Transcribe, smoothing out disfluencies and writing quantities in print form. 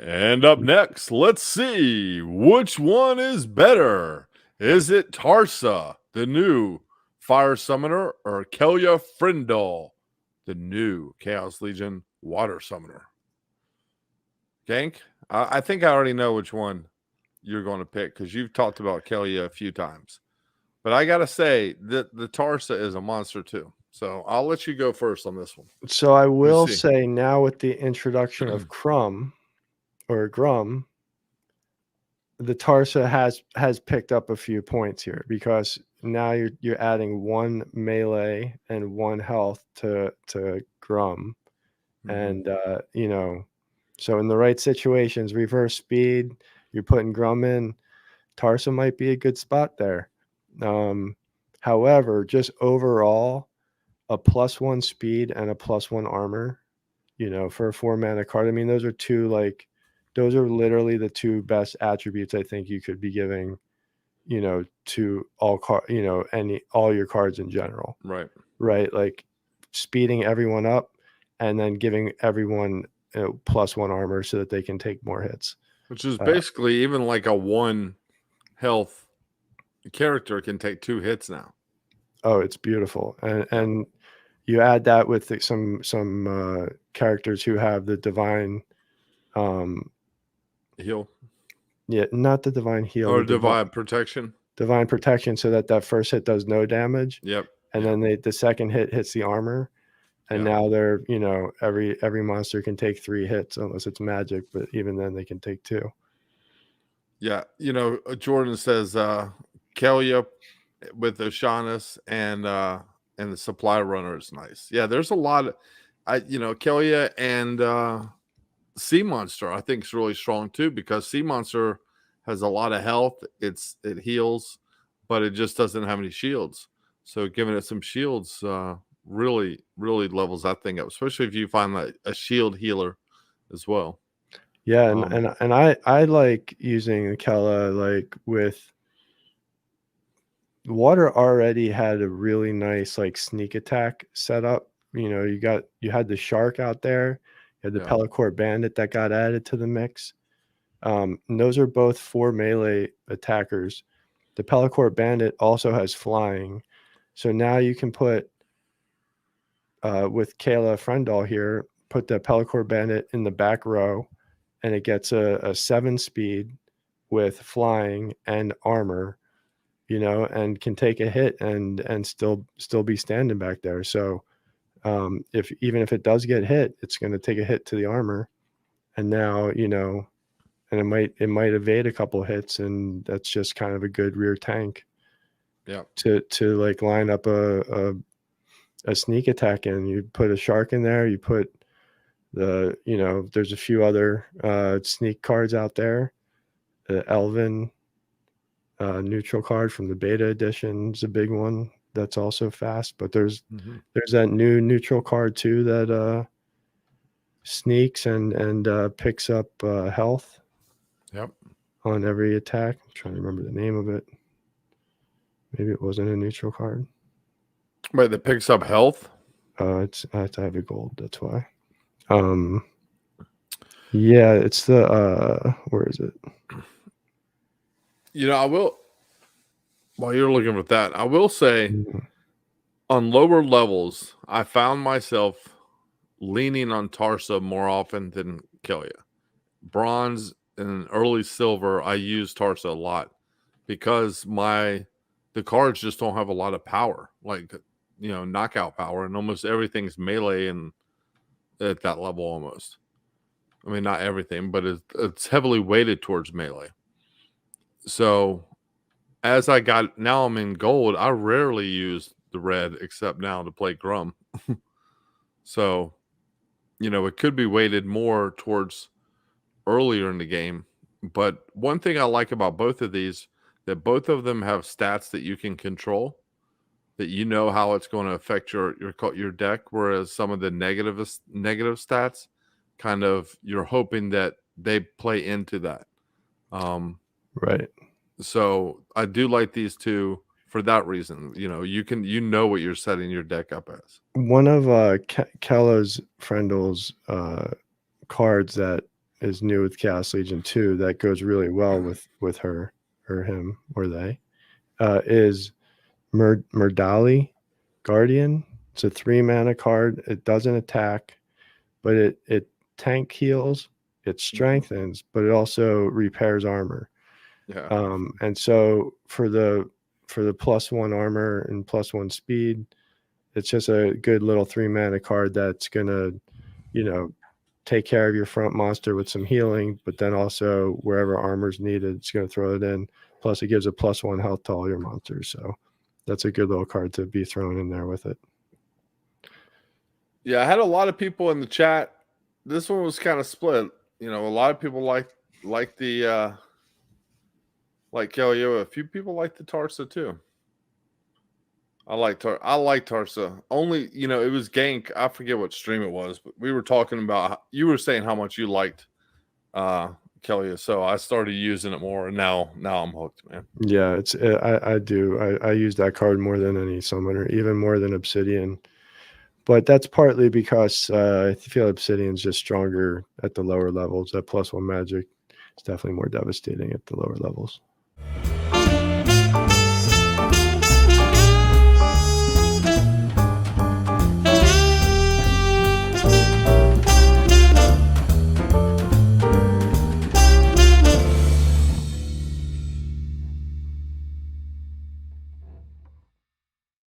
And up next, let's see which one is better. Is it Tarsa, the new Fire Summoner, or Kelya Frendul, the new Chaos Legion Water Summoner? Gank, I think I already know which one you're going to pick because you've talked about Kelya a few times. But I got to say that the Tarsa is a monster too. So I'll let you go first on this one. So I will say now with the introduction of Grum, the Tarsa has picked up a few points here because now you're adding one melee and one health to Grum, and so in the right situations, reverse speed, you're putting Grum in, Tarsa might be a good spot there. However, just overall, a +1 speed and a +1 armor, for a 4-mana card. I mean, those are literally the two best attributes I think you could be giving, to all your cards in general. Right. Like speeding everyone up and then giving everyone +1 armor so that they can take more hits. Which is basically even like a 1 health character can take 2 hits now. Oh, it's beautiful. And you add that with some characters who have the divine heal. Yeah, not the divine heal. Or divine protection. Divine protection, so that first hit does no damage. Yep. And then the second hit hits the armor. And now they're, every monster can take 3 hits unless it's magic, but even then they can take 2. Yeah. Jordan says Kelya with Oshanis and the supply runner is nice. Yeah, there's a lot of Kelya and Sea Monster I think is really strong too, because Sea Monster has a lot of health. It heals, but it just doesn't have any shields. So giving it some shields really levels that thing up, especially if you find like a shield healer as well. Yeah, and I like using Kelya like with water already had a really nice like sneak attack setup. You had the shark out there, you had the Pellicore Bandit that got added to the mix. And those are both 4 melee attackers. The Pellicore Bandit also has flying, so now you can put with Kelya Frendul here, put the Pellicore Bandit in the back row, and it gets a 7 speed with flying and armor, and can take a hit and still be standing back there. So even if it does get hit, it's going to take a hit to the armor, and now and it might evade a couple hits, and that's just kind of a good rear tank. Yeah. To like line up a sneak attack in. You put a shark in there, you put there's a few other sneak cards out there. The Elven neutral card from the beta edition is a big one that's also fast, but there's that new neutral card too that sneaks and picks up health on every attack. I'm trying to remember the name of it. Maybe it wasn't a neutral card. Wait, that picks up health? I have to have a gold, that's why. Yeah, it's the where is it? I will, while you're looking for that, I will say on lower levels, I found myself leaning on Tarsa more often than Kelya. Bronze and early silver, I use Tarsa a lot because the cards just don't have a lot of power, like knockout power, and almost everything's melee and at that level almost. I mean, not everything, but it's heavily weighted towards melee. So as now I'm in gold, I rarely use the red except now to play Grum. So, it could be weighted more towards earlier in the game. But one thing I like about both of these, that both of them have stats that you can control, that how it's going to affect your deck, whereas some of the negative stats, kind of you're hoping that they play into that. Right. So I do like these two for that reason. You know what you're setting your deck up as. One of Kelya Frendul's cards that is new with Chaos Legion 2 that goes really well with her or him or they is Murdali Guardian. It's a 3-mana card. It doesn't attack, but it tank heals, it strengthens, but it also repairs armor. Yeah. And so for the +1 armor and +1 speed, it's just a good little 3-mana card that's gonna, take care of your front monster with some healing, but then also wherever armor's needed, it's gonna throw it in. Plus it gives a +1 health to all your monsters. So that's a good little card to be thrown in there with it. Yeah, I had a lot of people in the chat. This one was kind of split. A lot of people like the like Kelya. A few people like the Tarsa too. I like Tarsa. Only, it was Gank. I forget what stream it was, but we were talking about, you were saying how much you liked Kelya, so I started using it more, and now I'm hooked, man. Yeah, it's I do. I use that card more than any summoner, even more than Obsidian. But that's partly because I feel Obsidian's just stronger at the lower levels. That +1 magic is definitely more devastating at the lower levels.